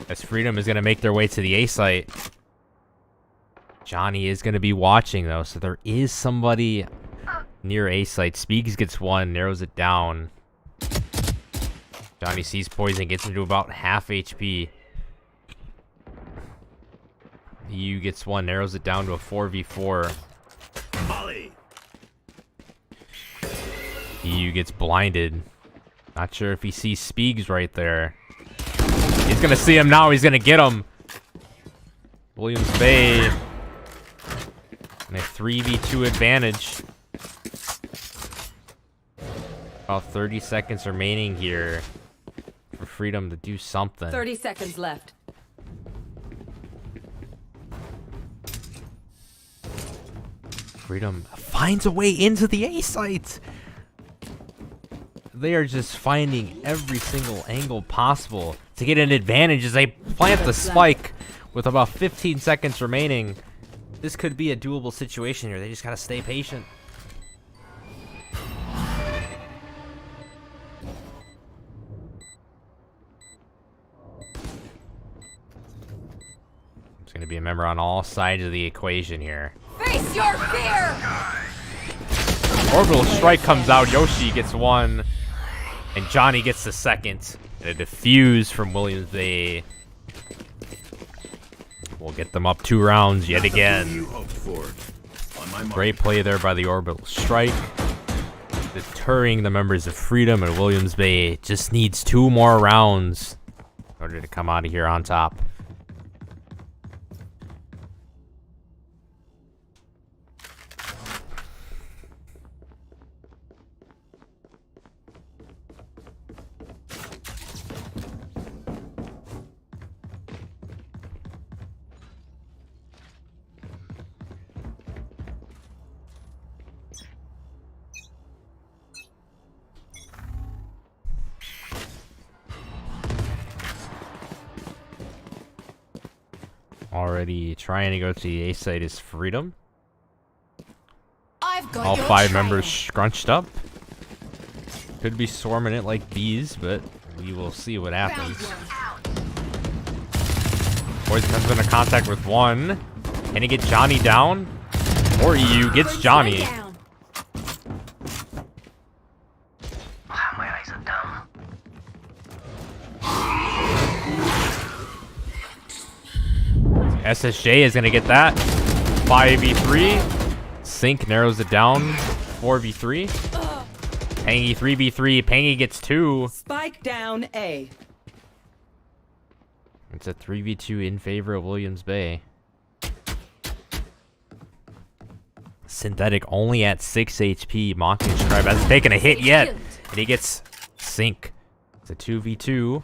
As Freedom is gonna make their way to the A site. Johnny is gonna be watching though, so there is somebody near A site. Speaks gets one, narrows it down. Johnny sees poison, gets him to about half HP. EU gets one, narrows it down to a 4v4. EU gets blinded. Not sure if he sees Speegs right there. He's gonna see him now. He's gonna get him. Williams Bay in a 3v2 advantage. About 30 seconds remaining here for Freedom to do something. 30 seconds left. Freedom finds a way into the A site. They are just finding every single angle possible to get an advantage as they plant the spike with about 15 seconds remaining. This could be a doable situation here. They just gotta stay patient. There's gonna be a member on all sides of the equation here. Face your fear! Orbital strike comes out. Yoshi gets one. And Johnny gets the second. And a defuse from Williams Bay. We'll get them up 2 rounds yet again. Great play there by the Orbital Strike. Deterring the members of Freedom, and Williams Bay just needs 2 more rounds in order to come out of here on top. Already trying to go to the A site is Freedom. I've got All your 5 trail. members scrunched up. Could be swarming it like bees, but we will see what happens. Found one. Poison comes into contact with one. Can he get Johnny down? Or EU gets Johnny. Down. My eyes are down. SSJ is going to get that. 5v3. Sync narrows it down. 4v3. Pangy 3v3. Pangy gets 2. Spike down A. It's a 3v2 in favor of Williams Bay. Synthetic only at 6 HP. Mocking Scribe hasn't taken a hit yet. And he gets Sync. It's a 2v2.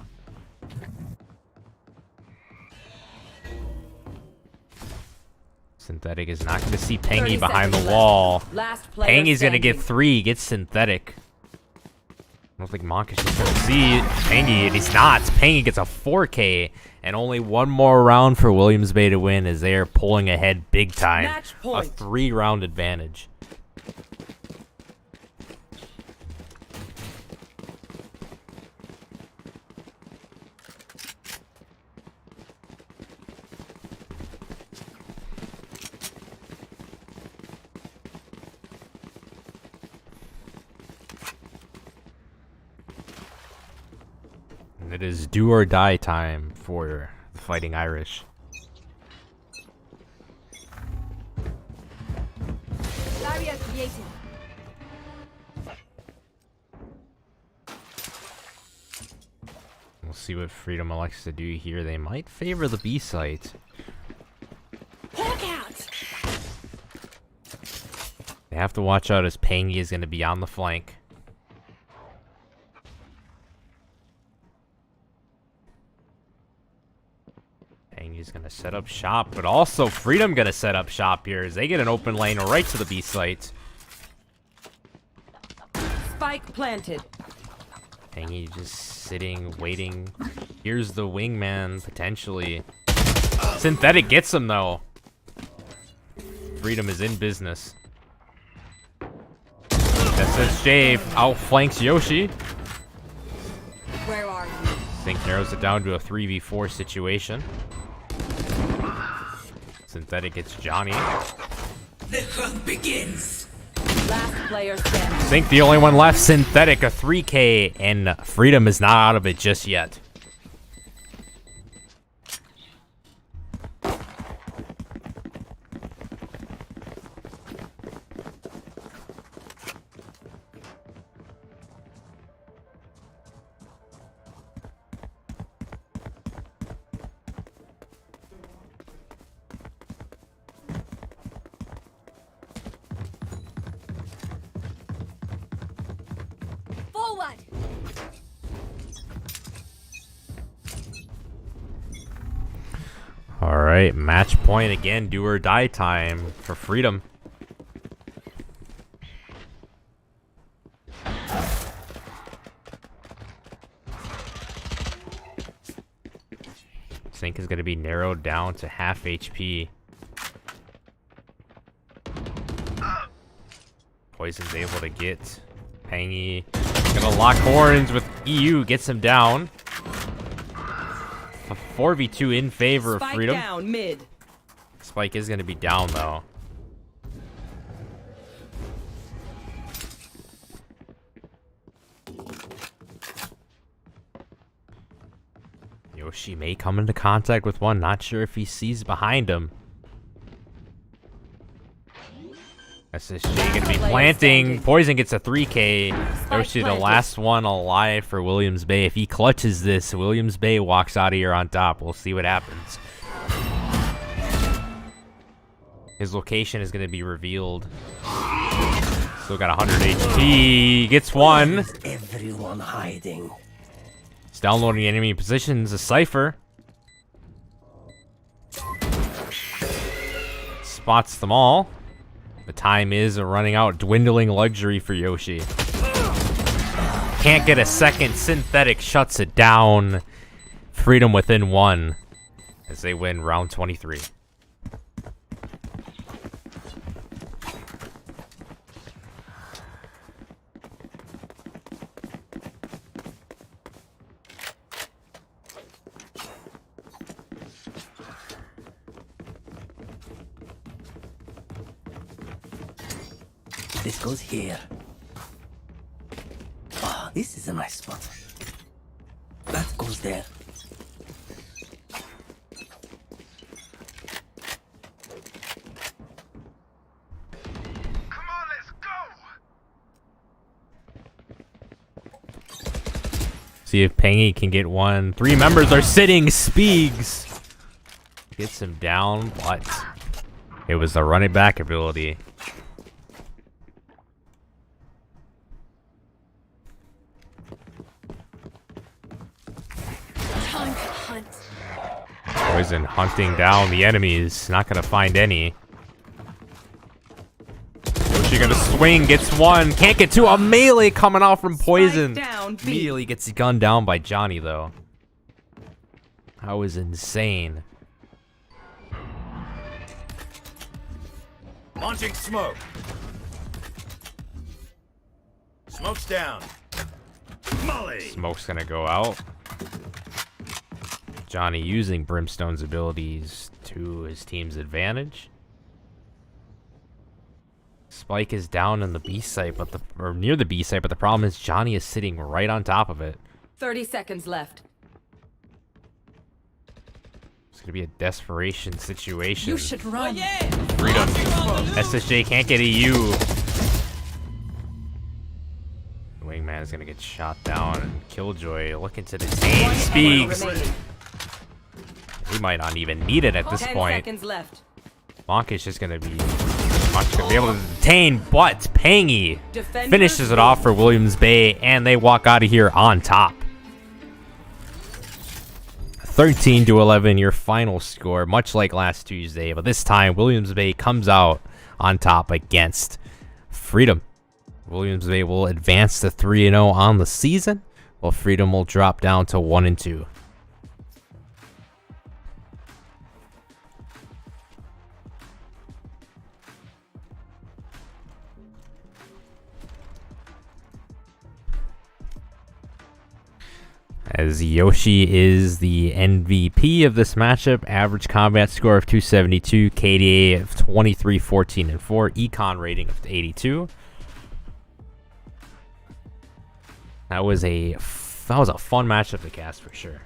Synthetic is not going to see 30 Pangy behind the seconds wall. Last player Pangy's going to get standing. 3. Gets Synthetic. I don't think Monk is just going to see Pangy, and he's not. Pangy gets a 4K, and only one more round for Williams Bay to win as they are pulling ahead big time. Match A point. 3-round advantage. And it is do or die time for the Fighting Irish. Barrier created. We'll see what Freedom elects to do here. They might favor the B site. Hawk out. They have to watch out as Pangy is going to be on the flank. Pangy's going to set up shop, but also Freedom going to set up shop here as they get an open lane right to the B site. Spike planted. Pangy just sitting, waiting. Here's the wingman, potentially. Synthetic gets him, though. Freedom is in business. SSJ outflanks Yoshi. Where are you? Sync narrows it down to a 3v4 situation. Synthetic gets Johnny. The hunt begins. Last player standing. Sync the only one left. Synthetic a 3K, and Freedom is not out of it just yet. Forward. All right, match point again. Do or die time for Freedom. Sync is going to be narrowed down to half HP. Poison's able to get Pangy. Gonna lock horns with EU. Gets him down. A 4v2 in favor of Spike Freedom. down mid. Spike is going to be down, though. Yoshi may come into contact with one. Not sure if he sees behind him. SSJ going to be planting. Poison gets a 3K. Yoshi, the last one alive for Williams Bay. If he clutches this, Williams Bay walks out of here on top. We'll see what happens. His location is going to be revealed. Still got 100 HP. Gets one. Is everyone hiding? He's downloading enemy positions. A Cypher. Spots them all. The time is running out. Dwindling luxury for Yoshi. Can't get a second. Synthetic shuts it down. Freedom within one as they win round 23. This goes here. Ah, this is a nice spot. That goes there. Come on, let's go! See if Pangy can get one. 3 members are sitting. Speegs gets him down, but it was the running back ability. Time to hunt. Poison hunting down the enemies. Not gonna find any. Yoshi gonna swing, gets one, can't get two. A melee coming out from Poison. Spike down B. Immediately gets gunned down by Johnny though. That was insane. Launching smoke. Smoke's down. Molly. Smoke's gonna go out. Johnny using Brimstone's abilities to his team's advantage. Spike is down in the B site, or near the B site, but the problem is Johnny is sitting right on top of it. 30 seconds left. It's gonna be a desperation situation. You should run. Freedom. SSJ can't get a U. Wingman is gonna get shot down, and Killjoy looking to detain One Speaks. remaining. He might not even need it at this 10 point. seconds left. Monk is just gonna be able to detain, but Pangy Defenders finishes it off for Williams Bay, and they walk out of here on top. 13-11, your final score, much like last Tuesday, but this time Williams Bay comes out on top against Freedom. Williams Bay will advance to 3-0 on the season, while Freedom will drop down to 1-2. As Yoshi is the MVP of this matchup, average combat score of 272, KDA of 23, 14, and 4, econ rating of 82. That was a fun matchup to cast for sure.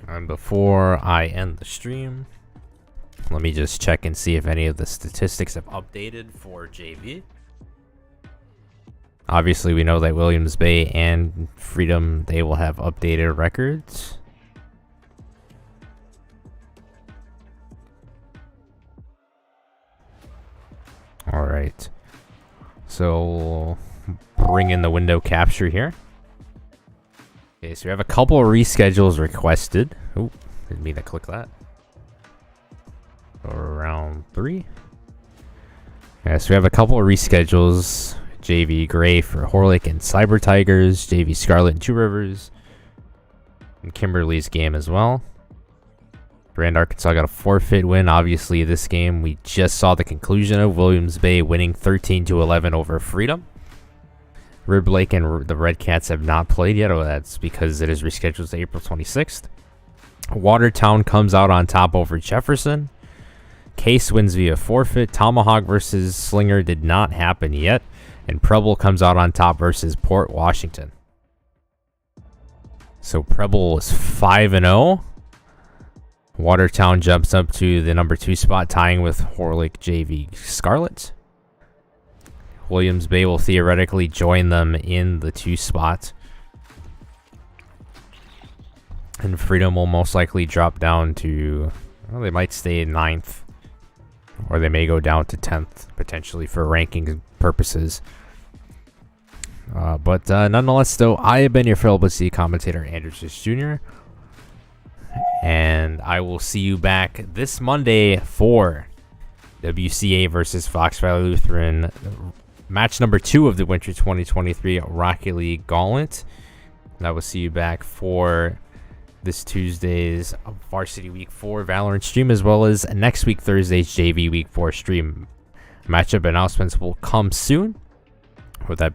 And before I end the stream, let me just check and see if any of the statistics have updated for JV. Obviously, we know that Williams Bay and Freedom, they will have updated records. All right. So, we'll bring in the window capture here. Okay, so we have a couple of reschedules requested. Oh, didn't mean to click that. Round 3. Yeah, so we have a couple of reschedules. JV Gray for Horlick and Cyber Tigers, JV Scarlet and Two Rivers, and Kimberly's game as well. Brand Arkansas got a forfeit win. Obviously, this game we just saw the conclusion of Williams Bay winning 13-11 over Freedom. Rib Lake and the Red Cats have not played yet. Oh, that's because it is rescheduled to April 26th. Watertown comes out on top over Jefferson. Case wins via forfeit. Tomahawk versus Slinger did not happen yet. And Preble comes out on top versus Port Washington. So Preble is 5-0. Watertown jumps up to the number 2 spot, tying with Horlick JV Scarlet. Williams Bay will theoretically join them in the 2 spot. And Freedom will most likely drop down to, well, they might stay in 9th. Or they may go down to 10th, potentially, for ranking purposes. But nonetheless, though, I have been your WIHSEA commentator, Andrew Czysz Jr. And I will see you back this Monday for WCA versus Fox Valley Lutheran. Match number 2 of the Winter 2023 Rocket League Gauntlet. And I will see you back for this Tuesday's Varsity Week 4 Valorant stream, as well as next week Thursday's JV Week 4 stream. Matchup announcements will come soon. With that being